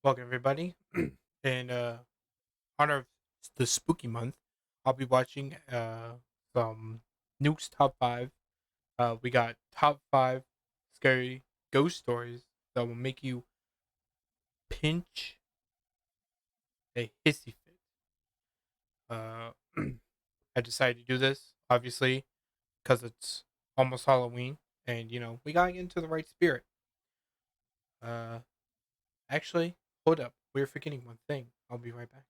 Welcome everybody. In honor of the spooky month, I'll be watching some Nuke's top 5. We got top 5 scary ghost stories that will make you pinch a hissy fit. I decided to do this obviously because it's almost Halloween, and we gotta get into the right spirit. Uh, Actually, hold up, we're forgetting one thing. I'll be right back.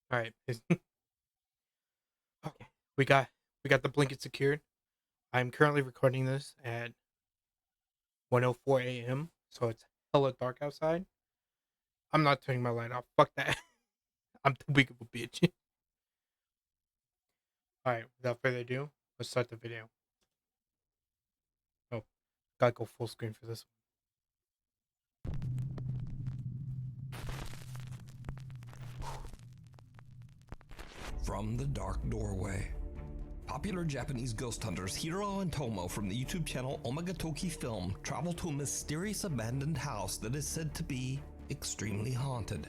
All right. Okay. We got the blanket secured. I'm currently recording this at 1:04 a.m. So it's hella dark outside. I'm not turning my light off. Fuck that. I'm too big of a bitch. All right. Without further ado, let's start the video. Oh, gotta go full screen for this one. From the Dark Doorway. Popular Japanese ghost hunters Hiro and Tomo from the YouTube channel Omagatoki Film travel to a mysterious abandoned house that is said to be extremely haunted.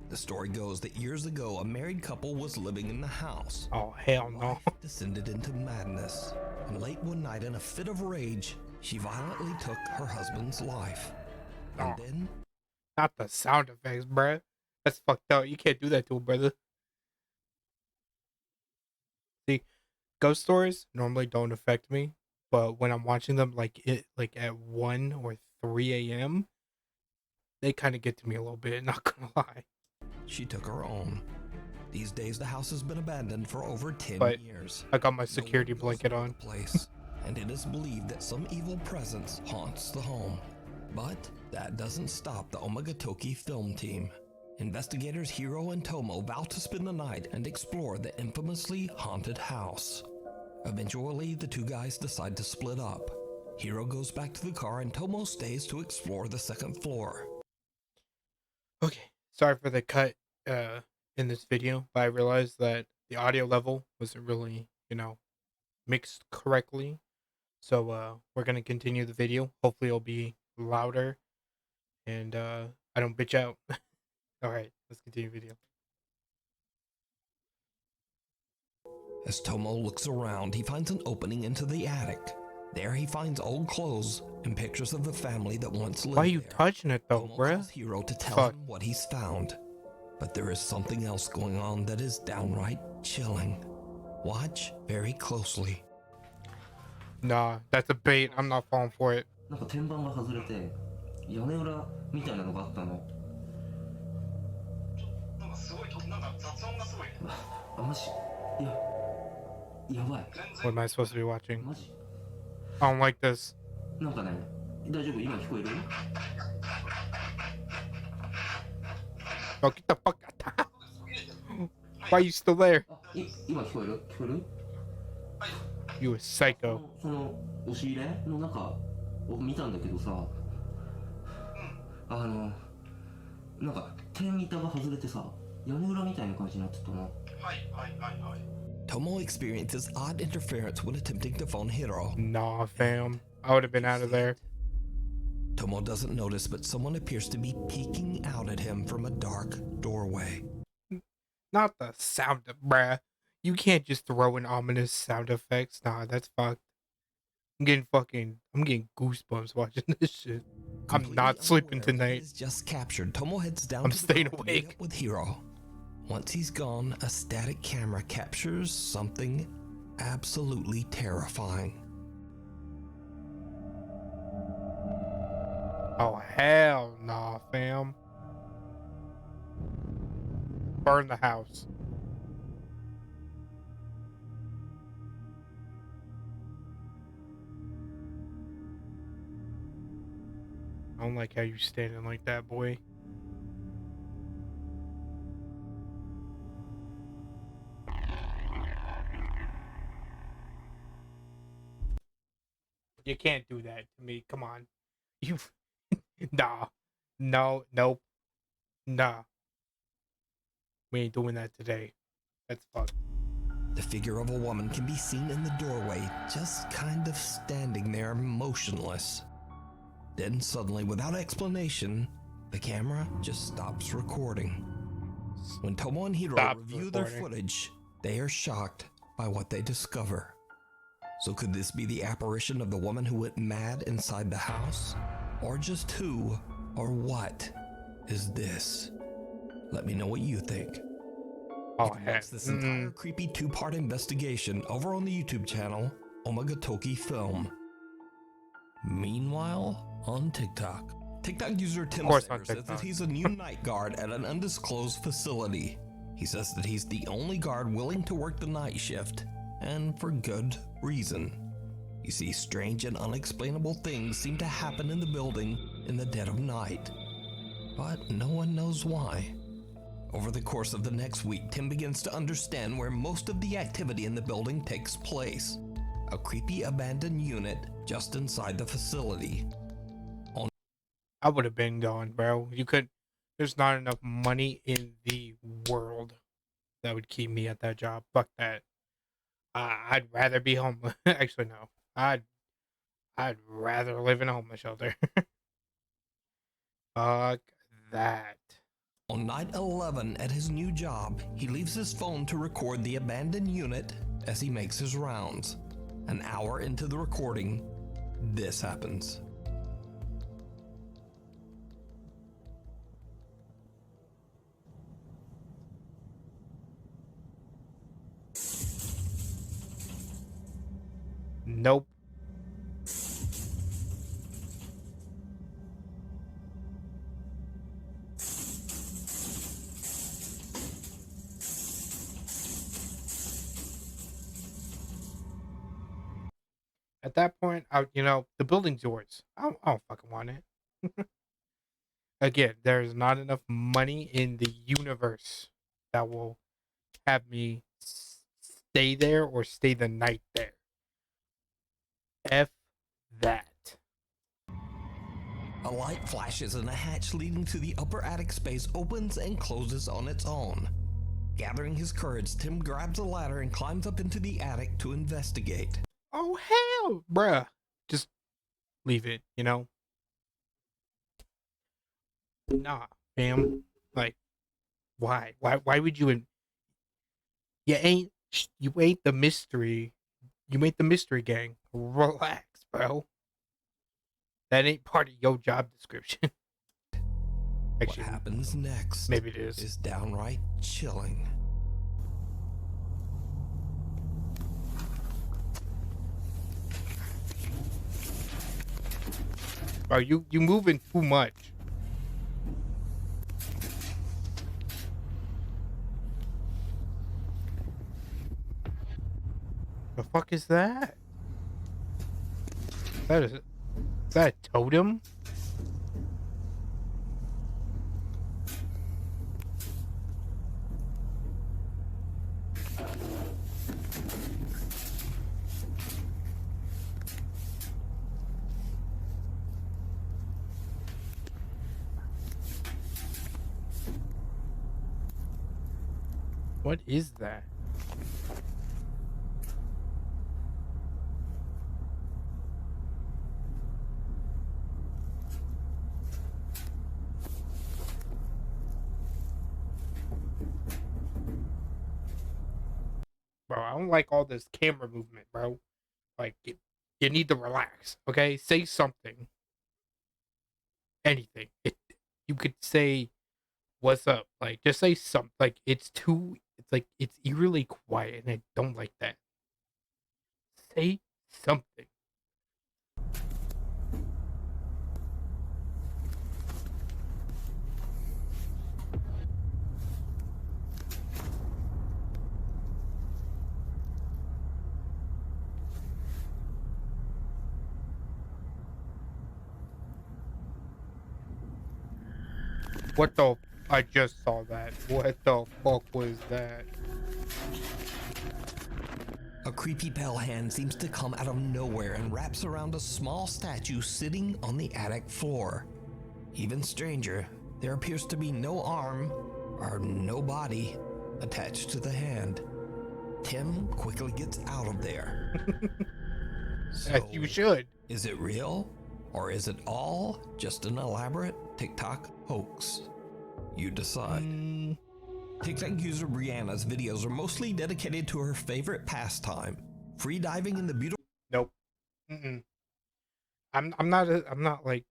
The story goes that years ago a married couple was living in the house. Oh, hell no. Life descended into madness, and late one night in a fit of rage, she violently took her husband's life. And then... Not the sound effects, bruh. That's fucked up. You can't do that to a brother. See, ghost stories normally don't affect me, but when I'm watching them like at 1 or 3 a.m., they kind of get to me a little bit, not gonna lie. She took her own. These days the house has been abandoned for over 10 years. I got my security blanket on. The place, and it is believed that some evil presence haunts the home. But that doesn't stop the Omagatoki film team. Investigators Hiro and Tomo vow to spend the night and explore the infamously haunted house. Eventually, the two guys decide to split up. Hiro goes back to the car and Tomo stays to explore the second floor. Okay, sorry for the cut in this video, but I realized that the audio level wasn't really, mixed correctly. So we're gonna continue the video. Hopefully it'll be louder and I don't bitch out. Alright, let's continue the video. As Tomo looks around, he finds an opening into the attic. There he finds old clothes and pictures of the family that once lived there. Why are you touching it though, bruh? Calls Hiro to tell him what he's found. But there is something else going on that is downright chilling. Watch very closely. Nah, that's a bait. I'm not falling for it. なんか天板が外れて屋根裏みたいなのがあったの。なんかすごいなんか雑音がすごい。あ、マジ？いや、やばい。 What am I supposed to be watching? マジ？ I don't like this. なんかね、大丈夫？今聞こえる？ Oh, get the fuck out. Why are you still there? あ、今聞こえる？聞こえる？ You a psycho. その押し入れの中を見たんだけどさ、なんか天板が外れてさ、屋根裏みたいな感じになってたな。はいはいはいはい。 Tomo experiences odd interference when attempting to phone Hiro. Nah, fam. I would have been out of there. Tomo doesn't notice, but someone appears to be peeking out at him from a dark doorway. Not the sound of bruh. You can't just throw in ominous sound effects. Nah, that's fucked. I'm getting goosebumps watching this shit. I'm not sleeping tonight. Is just captured. Tomo heads down. I'm to staying the car to meet awake up with Hiro. Once he's gone, a static camera captures something absolutely terrifying. Oh hell nah, fam. Burn the house. I don't like how you standing like that, boy. You can't do that to me. Come on. You nah. No, nope. Nah. We ain't doing that today. That's fucked. The figure of a woman can be seen in the doorway, just kind of standing there motionless. Then suddenly, without explanation, the camera just stops recording. When Tomo and Hiro Stop review their recording. footage, they are shocked by what they discover. So could this be the apparition of the woman who went mad inside the house? Or just who or what is this? Let me know what you think. Oh, You can watch this entire creepy 2-part investigation over on the YouTube channel Omagatoki Film. Meanwhile, on TikTok user Tim course Sayer on says that TikTok. he's a new night guard at an undisclosed facility. He says that he's the only guard willing to work the night shift, and for good reason. You see, strange and unexplainable things seem to happen in the building in the dead of night, but no one knows why. Over the course of the next week, Tim begins to understand where most of the activity in the building takes place. A creepy abandoned unit just inside the facility. I would have been gone, bro. There's not enough money in the world that would keep me at that job. Fuck that. I'd rather be homeless. Actually, no. I'd rather live in a homeless shelter. Fuck that. On night 11 at his new job, he leaves his phone to record the abandoned unit as he makes his rounds. An hour into the recording, this happens. Nope. At that point, the building's yours. I don't fucking want it. Again, there's not enough money in the universe that will have me stay there or stay the night there. F that. A light flashes and a hatch leading to the upper attic space opens and closes on its own. Gathering his courage, Tim grabs a ladder and climbs up into the attic to investigate. Oh, hell, bruh. Just leave it, Nah, fam. Like, why? Why would you? You ain't the mystery. You ain't the mystery gang. Relax, bro. That ain't part of your job description. Actually, What happens next maybe it is. Is downright chilling. Bro, you moving too much. The fuck is that? Is that a totem? What is that? Bro, I don't like all this camera movement, bro. Like, you need to relax, okay? Say something. Anything. You could say, what's up? Like, just say something. Like, it's eerily quiet, and I don't like that. Say something. What the? I just saw that. What the fuck was that? A creepy pale hand seems to come out of nowhere and wraps around a small statue sitting on the attic floor. Even stranger, there appears to be no arm or no body attached to the hand. Tim quickly gets out of there. As you should. Is it real? Or is it all just an elaborate TikTok hoax? You decide. TikTok user Brianna's videos are mostly dedicated to her favorite pastime, free diving in the beautiful. Nope. I'm not like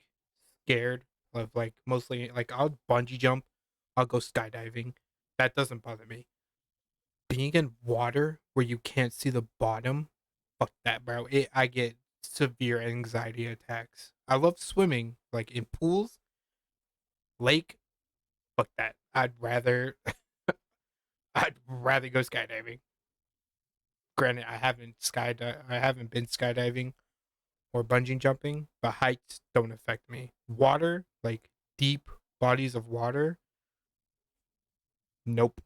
scared of like mostly like I'll bungee jump, I'll go skydiving. That doesn't bother me. Being in water where you can't see the bottom, fuck that, bro. I get severe anxiety attacks. I love swimming, like in pools, lake. Fuck that. I'd rather go skydiving. Granted, I haven't been skydiving or bungee jumping, but heights don't affect me. Water, like deep bodies of water, nope.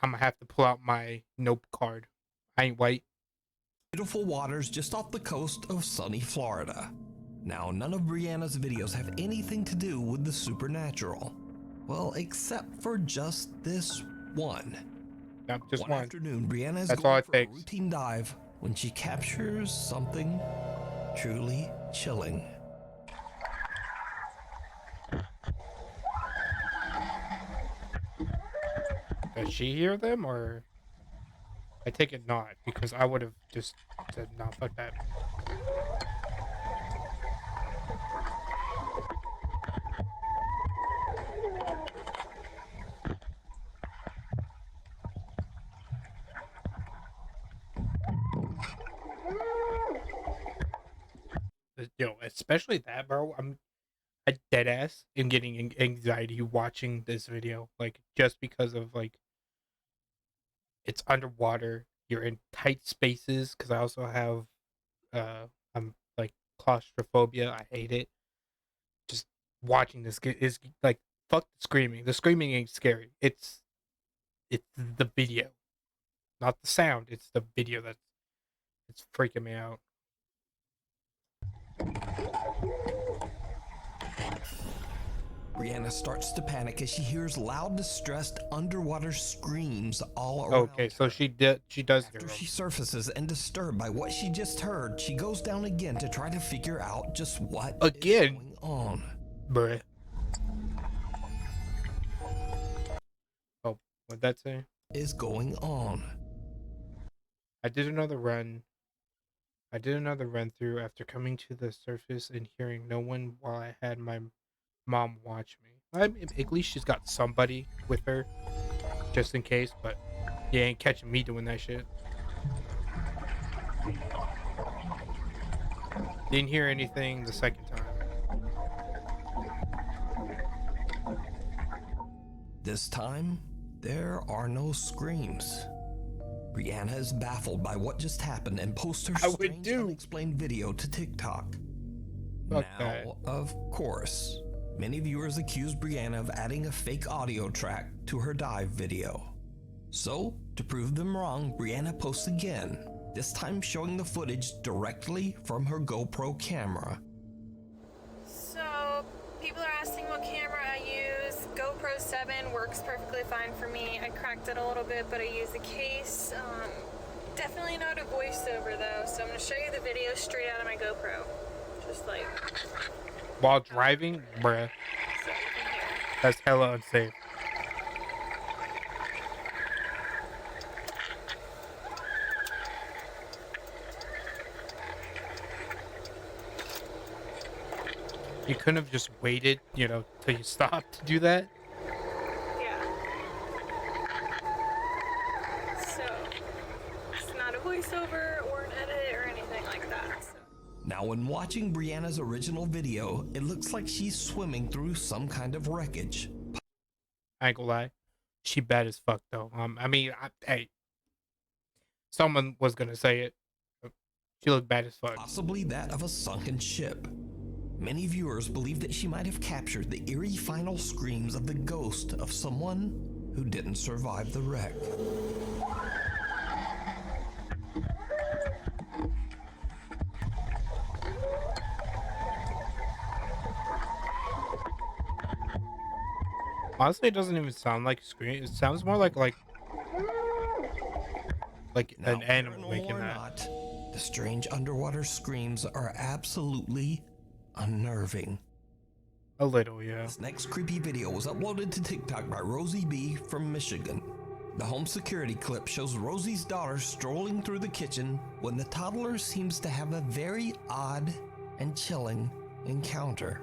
I'm gonna have to pull out my nope card. I ain't white. Beautiful waters just off the coast of sunny Florida. Now, none of Brianna's videos have anything to do with the supernatural. Well, except for just this one. No, just one. Afternoon, Brianna is That's all going it for a takes. routine dive when she captures something truly chilling. Does she hear them, or I take it not, because I would have just said no, fuck that. Especially that, bro. I dead ass am getting anxiety watching this video, like just because of like it's underwater. You're in tight spaces because I also have I'm like claustrophobia. I hate it. Just watching this is like fuck the screaming. The screaming ain't scary. It's the video, not the sound. It's the video it's freaking me out. Brianna starts to panic as she hears loud, distressed underwater screams all around. Okay, so she does hear After them. she surfaces and disturbed by what she just heard, she goes down again to try to figure out just what is going on. Bruh. Oh, what'd that say? Is going on. I did another run through after coming to the surface and hearing no one while I had my mom watch me. At least she's got somebody with her, just in case, but you ain't catching me doing that shit. Didn't hear anything the second time. This time, there are no screams. Brianna is baffled by what just happened and posts her strange, unexplained video to TikTok. Now, of course, many viewers accuse Brianna of adding a fake audio track to her dive video. So, to prove them wrong, Brianna posts again, this time showing the footage directly from her GoPro camera. So, people are asking what camera I use. GoPro 7 works perfectly fine for me. I cracked it a little bit, but I use a case. Definitely not a voiceover though, so I'm gonna show you the video straight out of my GoPro. Just like... While driving? Bruh. So you can hear. That's hella unsafe. You couldn't have just waited, till you stopped to do that? Yeah. So, it's not a voiceover or an edit or anything like that. So. Now, when watching Brianna's original video, it looks like she's swimming through some kind of wreckage. I ain't gonna lie. She bad as fuck, though. Hey. Someone was gonna say it. She looked bad as fuck. Possibly that of a sunken ship. Many viewers believe that she might have captured the eerie final screams of the ghost of someone who didn't survive the wreck. Honestly, it doesn't even sound like a scream. It sounds more like Now, an animal paranormal making or that. not, the strange underwater screams are absolutely unnerving. A little, yeah. This next creepy video was uploaded to TikTok by Rosie B from Michigan. The home security clip shows Rosie's daughter strolling through the kitchen when the toddler seems to have a very odd and chilling encounter.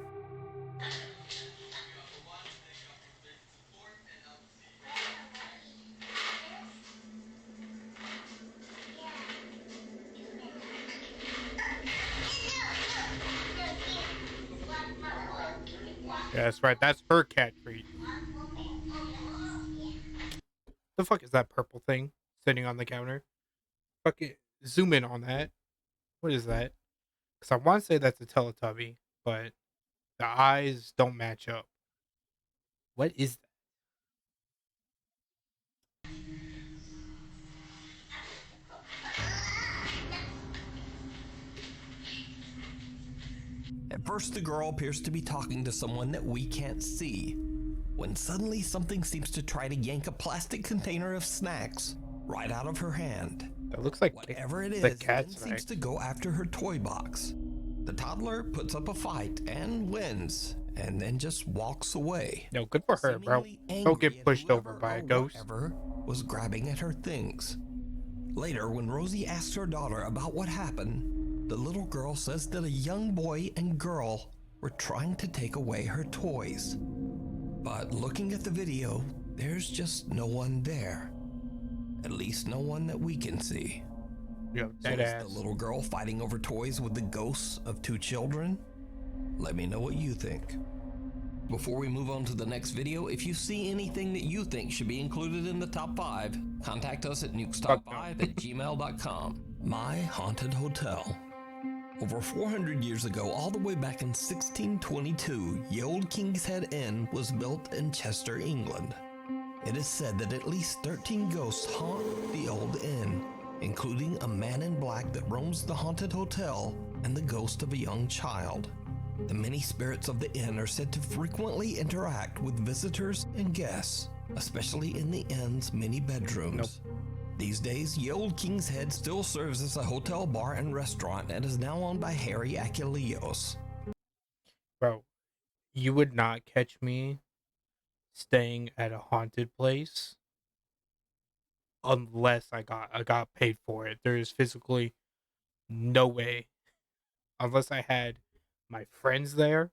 Yeah, that's right. That's her cat treat. The fuck is that purple thing sitting on the counter? Fuck it. Zoom in on that. What is that? Because I want to say that's a Teletubby, but the eyes don't match up. What is that? At first, the girl appears to be talking to someone that we can't see, when suddenly something seems to try to yank a plastic container of snacks right out of her hand. That looks like Whatever it the is, cat then snack. seems to go after her toy box. The toddler puts up a fight and wins, and then just walks away. No, good for her, bro. Seemingly Don't get angry at pushed over whoever by a or ghost. whatever was grabbing at her things. Later, when Rosie asks her daughter about what happened, the little girl says that a young boy and girl were trying to take away her toys. But looking at the video, there's just no one there. At least no one that we can see. Yo, So dead is ass. the little girl fighting over toys with the ghosts of two children? Let me know what you think. Before we move on to the next video, if you see anything that you think should be included in the top 5, contact us at nukestop5@gmail.com. My Haunted Hotel. Over 400 years ago, all the way back in 1622, Ye Olde King's Head Inn was built in Chester, England. It is said that at least 13 ghosts haunt the old inn, including a man in black that roams the haunted hotel and the ghost of a young child. The many spirits of the inn are said to frequently interact with visitors and guests, especially in the inn's many bedrooms. These days, Ye Olde King's Head still serves as a hotel, bar, and restaurant and is now owned by Harry Achilleos. Bro, you would not catch me staying at a haunted place unless I got paid for it. There is physically no way, unless I had my friends there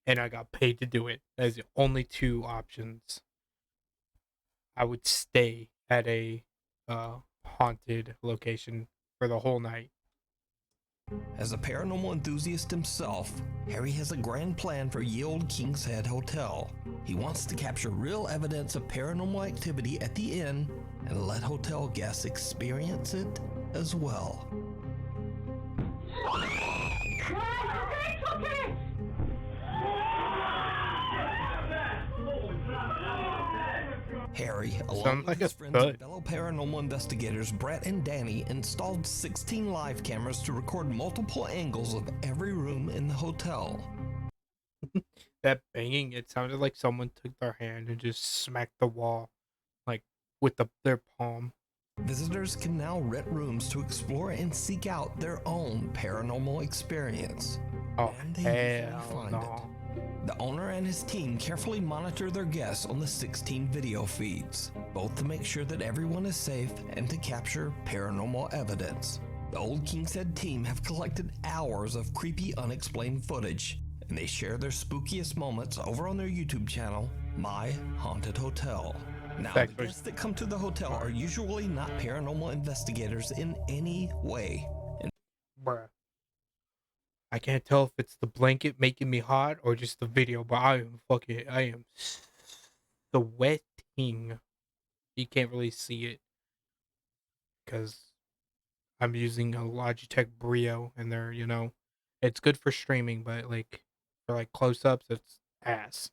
and I got paid to do it. That is the only two options. I would stay at a haunted location for the whole night. As a paranormal enthusiast himself, Harry has a grand plan for Ye Olde King's Head Hotel. He wants to capture real evidence of paranormal activity at the inn and let hotel guests experience it as well. Harry, along Sounds with like his a friends and foot. fellow paranormal investigators Brett and Danny, installed 16 live cameras to record multiple angles of every room in the hotel. That banging, it sounded like someone took their hand and just smacked the wall, like with their palm. Visitors can now rent rooms to explore and seek out their own paranormal experience. Oh, And they usually hell find no. The owner and his team carefully monitor their guests on the 16 video feeds, both to make sure that everyone is safe and to capture paranormal evidence. The Olde King's Head team have collected hours of creepy, unexplained footage, and they share their spookiest moments over on their YouTube channel, My Haunted Hotel. Now, the Actually- guests that come to the hotel are usually not paranormal investigators in any way. Bruh. I can't tell if it's the blanket making me hot or just the video, but I am sweating. You can't really see it because I'm using a Logitech Brio and they're, it's good for streaming, but like for like close-ups, it's ass.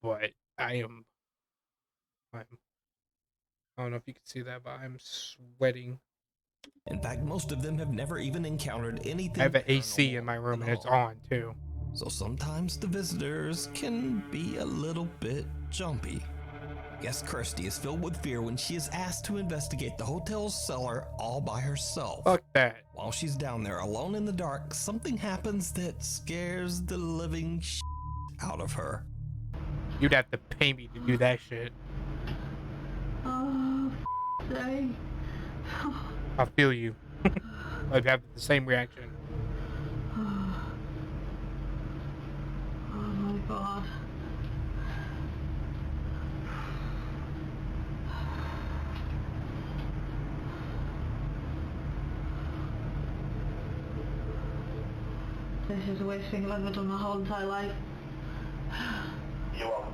But I don't know if you can see that, but I'm sweating. In fact, most of them have never even encountered anything. I have an AC in my paranormal room at and it's all. on too. So sometimes the visitors can be a little bit jumpy. Guest Kirsty is filled with fear when she is asked to investigate the hotel's cellar all by herself. Fuck that. While she's down there alone in the dark, something happens that scares the living out of her. You'd have to pay me to do that shit. Oh, sake. I feel you. I'd have the same reaction. Oh my god. This is the worst thing I've ever done my whole entire life. You are.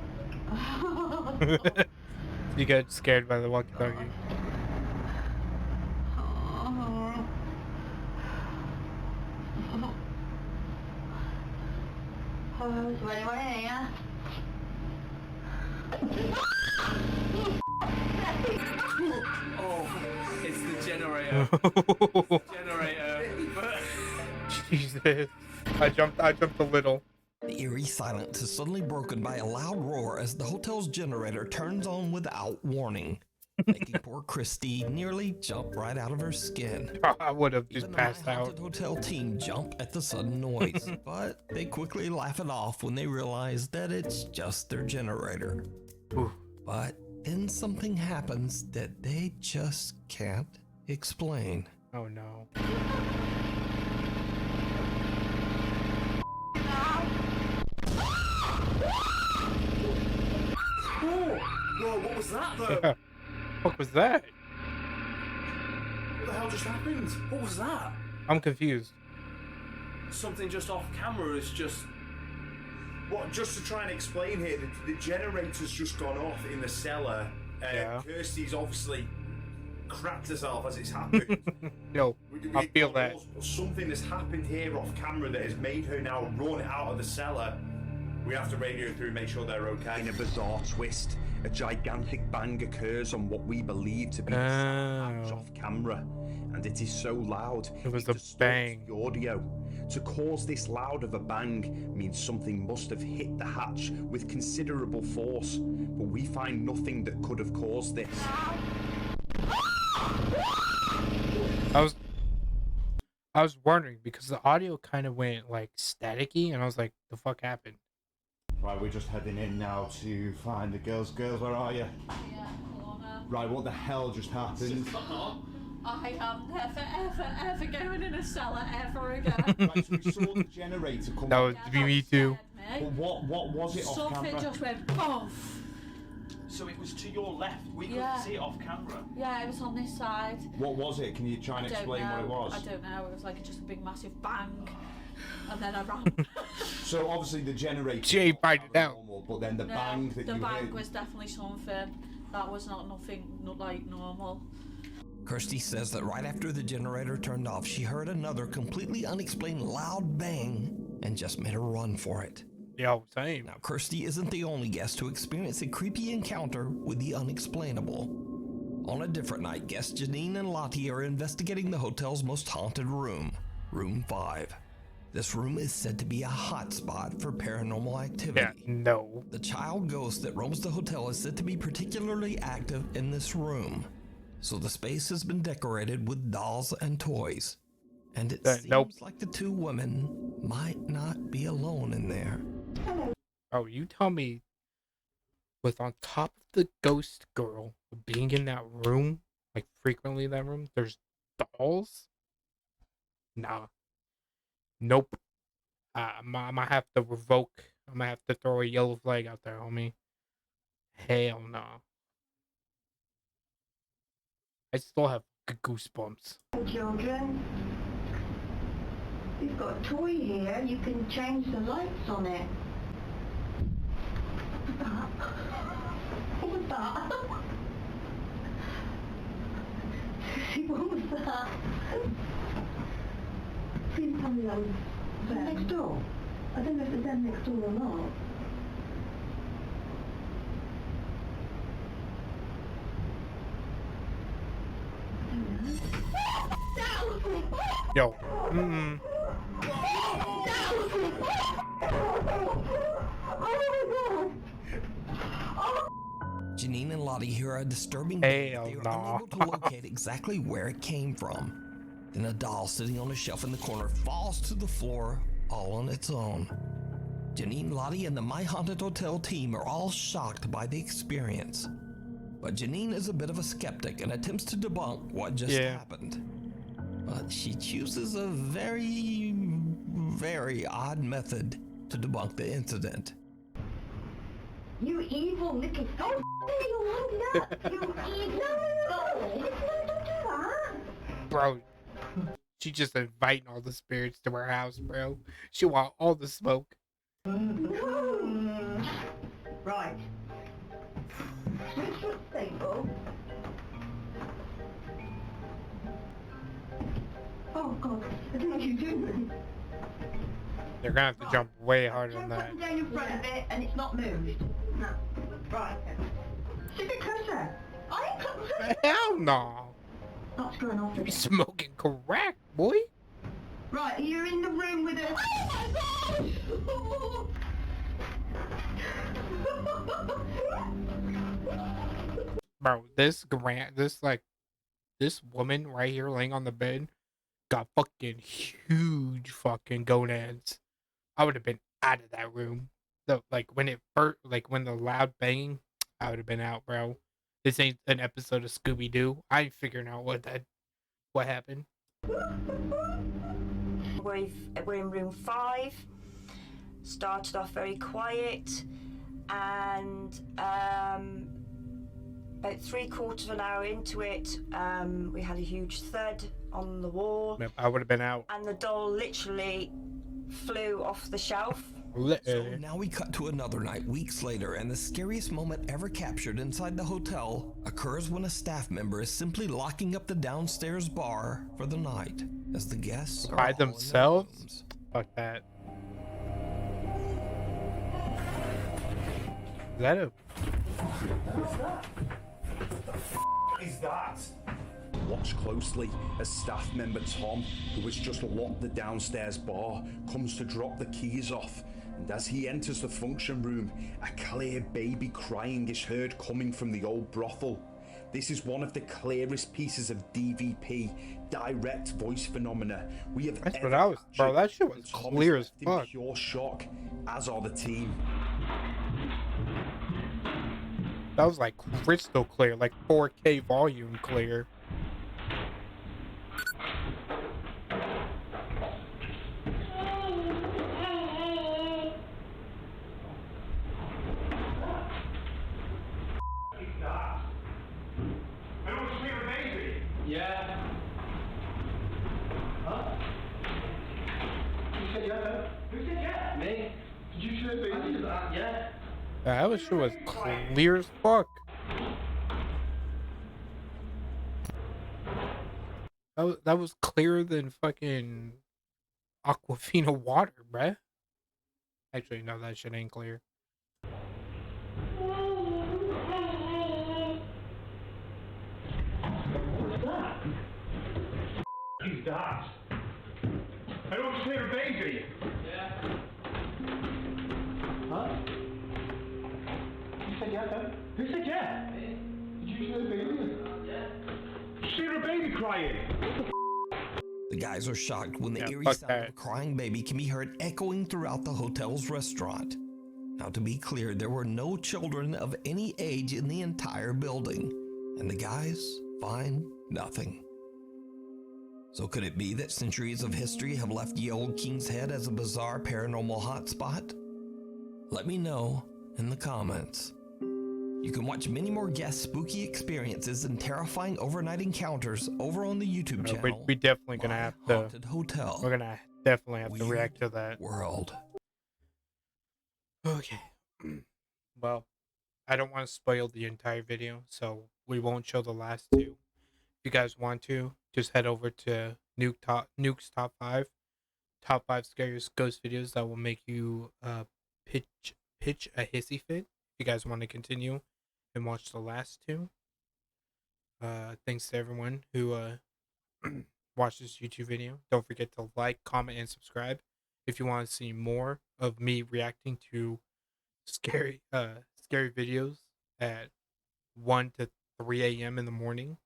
You get scared by the walkie-talkie. Oh, is there anyone in here? Oh, it's the generator. Generator. Jesus. I jumped a little. The eerie silence is suddenly broken by a loud roar as the hotel's generator turns on without warning, making poor Christy nearly jump right out of her skin. I would have just Even the passed out. haunted hotel team jump at the sudden noise, but they quickly laugh it off when they realize that it's just their generator. Ooh. But then something happens that they just can't explain. Oh no. Whoa, what was that though? What was that? What the hell just happened? What was that? I'm confused. Something just off camera is just... What, just to try and explain here, the generator's just gone off in the cellar. Yeah. Kirsty's obviously crapped herself as it's happened. No, I feel that. Something has happened here off camera that has made her now run out of the cellar. We have to radio through, make sure they're okay. In a bizarre twist, a gigantic bang occurs on what we believe to be the hatch off camera, and it is so loud It was a distorts bang. the audio. To cause this loud of a bang means something must have hit the hatch with considerable force, but we find nothing that could have caused this. I was wondering because the audio kind of went like staticky, and I was like, "The fuck happened?" Right, we're just heading in now to find the girls. Girls, where are you? Yeah, Lorna. Right, what the hell just happened? I am never, ever going in a cellar ever again. Right, so we saw the generator come That up. was me too. But what was it off Something camera? just went boom. So it was to your left. We Yeah. couldn't see it off camera. Yeah, it was on this side. What was it? Can you try and I don't explain know. what it was? I don't know. It was like just a big massive bang. And then I ran. So obviously the generator... She ain't find it out. normal, but then the No, bang that the you bang heard... was definitely something. That was not like normal. Kirsty says that right after the generator turned off, she heard another completely unexplained loud bang and just made a run for it. Yeah, same. Now, Kirsty isn't the only guest to experience a creepy encounter with the unexplainable. On a different night, guests Janine and Lottie are investigating the hotel's most haunted room, Room 5. This room is said to be a hotspot for paranormal activity. Yeah, no. The child ghost that roams the hotel is said to be particularly active in this room, so the space has been decorated with dolls and toys. And it seems nope. like the two women might not be alone in there. Oh, you tell me with on top of the ghost girl being in that room, like frequently in that room, there's dolls? Nah. Nope. I might have to revoke. I might have to throw a yellow flag out there, homie. Hell no. I still have goosebumps. Children, we've got a toy here. You can change the lights on it. What was that? What was that? Please tell me that was them next door. I don't know if it's them next door or not. Yo. Janine and Lottie hear a disturbing bang, but Hell they are no. unable to locate exactly where it came from. Then a doll sitting on a shelf in the corner falls to the floor all on its own. Janine, Lottie, and the My Haunted Hotel team are all shocked by the experience. But Janine is a bit of a skeptic and attempts to debunk what just happened. But she chooses a very, very odd method to debunk the incident. You evil little... Oh, you want that? You evil... No, don't do that. Bro, she just inviting all the spirits to her house, bro. She want all the smoke. No. Right. Switch foot stable. Oh, God. I don't know what you're doing. They're gonna have to jump way harder on that. Down in front of it and it's not moved. No. Right. It's a bit closer. I ain't closer. Hell no. What's going on? You be smoking crack, boy. Right, you're in the room with us. Oh my God! Bro, this woman right here laying on the bed got fucking huge fucking gonads. I would have been out of that room. When the loud banging, I would have been out, bro. This ain't an episode of Scooby-Doo. I ain't figuring out what happened. We're in room 5. Started off very quiet, and about 3/4 of an hour into it, we had a huge thud on the wall. Yep, I would have been out. And the doll literally flew off the shelf. So now we cut to another night, weeks later, and the scariest moment ever captured inside the hotel occurs when a staff member is simply locking up the downstairs bar for the night, as the guests are By all in their themselves? rooms. Fuck that. Is that a... Is that? Watch closely as staff member Tom, who has just locked the downstairs bar, comes to drop the keys off. And as he enters the function room, a clear baby crying is heard coming from the old brothel. This is one of the clearest pieces of DVP, direct voice phenomena, we have That's ever what I was... Bro, that shit was captured. Tom clear is as left in fuck. pure shock, as are the team. That was like crystal clear, like 4K volume clear. Yeah. Huh? You said yeah? Who said yeah? Me. Did you say baby? I did that, yeah. That shit was clear as fuck. That was clearer than fucking Aquafina water, bruh. Actually, no, that shit ain't clear. What's that? Who's that? I don't see a baby. Yeah. Huh? You said yeah, then? Who said yeah? Did you see a baby? Yeah. You see a baby crying? The guys are shocked when the Yeah, eerie fuck sound of that. a crying baby can be heard echoing throughout the hotel's restaurant. Now, to be clear, there were no children of any age in the entire building, and the guys find nothing. So could it be that centuries of history have left Ye Olde King's Head as a bizarre paranormal hotspot? Let me know in the comments. You can watch many more guest spooky experiences and terrifying overnight encounters over on the YouTube channel. We definitely gonna have to. Haunted Hotel. We're gonna definitely have to Weird react to that. World. Okay. Well, I don't want to spoil the entire video, so we won't show the last two. If you guys want to, just head over to Nuke's top 5 scariest ghost videos that will make you pitch a hissy fit. If you guys want to continue and watch the last two. Thanks to everyone who watched this YouTube video. Don't forget to like, comment, and subscribe if you want to see more of me reacting to scary videos at 1 to 3 a.m. in the morning.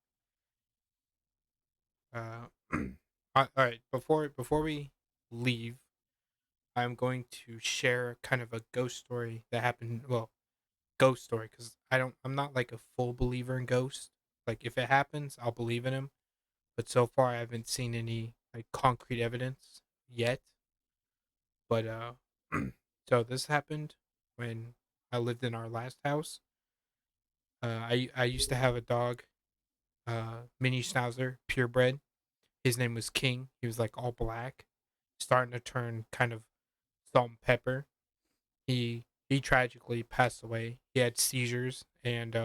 All right, before we leave, I'm going to share kind of a ghost story that happened. Well, ghost story, because I'm not like a full believer in ghosts. Like if it happens, I'll believe in him. But so far, I haven't seen any like concrete evidence yet. But so this happened when I lived in our last house. I used to have a dog, mini schnauzer, purebred. His name was King. He was like all black, starting to turn kind of salt and pepper. He tragically passed away. He had seizures, and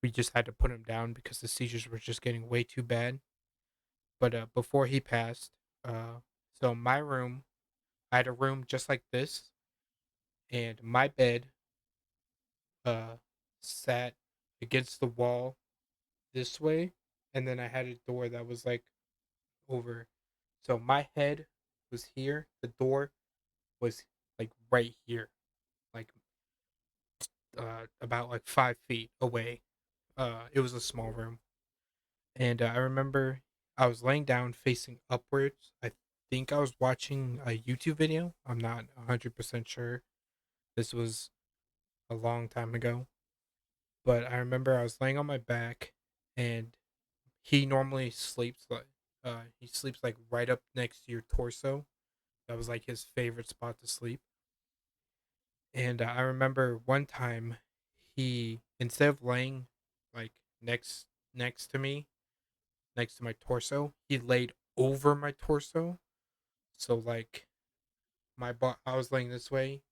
we just had to put him down because the seizures were just getting way too bad. But before he passed, so my room, I had a room just like this, and my bed uh sat against the wall this way, and then I had a door that was like over. So my head was here, the door was like right here, like about like 5 feet away. It was a small room, and I remember I was laying down facing upwards. I think I was watching a YouTube video. I'm not 100% sure. This was a long time ago, but I remember I was laying on my back, and he normally sleeps like he sleeps like right up next to your torso. That was like his favorite spot to sleep. And I remember one time he, instead of laying like next to me, next to my torso, he laid over my torso. So like I was laying this way,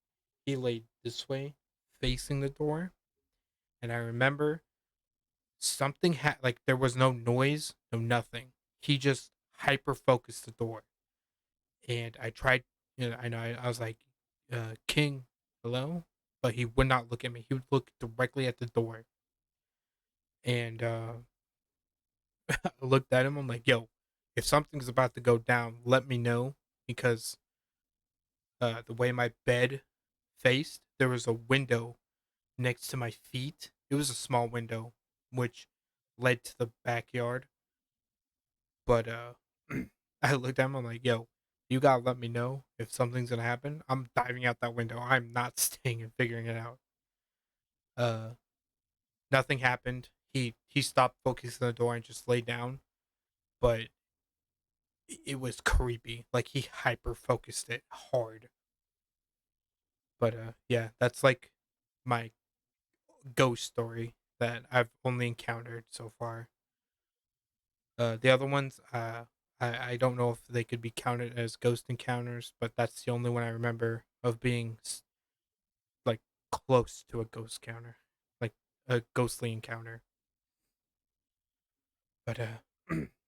he laid this way, facing the door. And I remember something had, like, there was no noise, no nothing. He just hyper focused the door, and I tried. I was like, King, hello, but he would not look at me. He would look directly at the door, and I looked at him. I'm like, yo, if something's about to go down, let me know, because the way my bed faced, there was a window next to my feet. It was a small window, which led to the backyard. But I looked at him. I'm like, yo, you gotta let me know if something's gonna happen. I'm diving out that window. I'm not staying and figuring it out. Uh, Nothing happened. He stopped focusing on the door and just laid down. But it was creepy. Like he hyper focused it hard. But yeah, that's like my ghost story that I've only encountered so far. The other ones, I don't know if they could be counted as ghost encounters, but that's the only one I remember of being like close to a ghost counter, like a ghostly encounter. But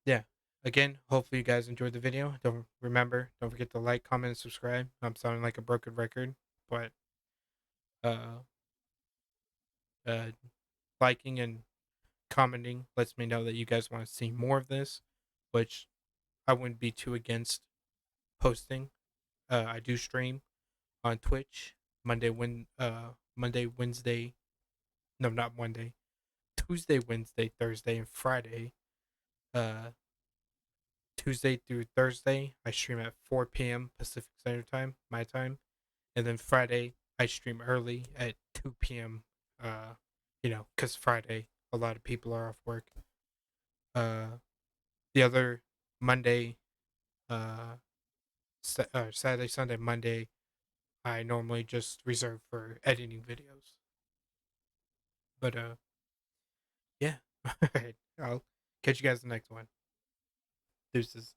yeah. Again, hopefully you guys enjoyed the video. Don't forget to like, comment, and subscribe. I'm sounding like a broken record, but uh, uh, liking and commenting lets me know that you guys want to see more of this, which I wouldn't be too against posting. I do stream on Twitch Monday, Wednesday. No, not Monday. Tuesday, Wednesday, Thursday, and Friday. Uh, Tuesday through Thursday, I stream at 4 p.m. Pacific Standard Time, my time, and then Friday I stream early at 2 p.m. Because Friday a lot of people are off work. The other Monday, Saturday, Sunday, Monday, I normally just reserve for editing videos. But yeah. All right. I'll catch you guys in the next one. Deuces.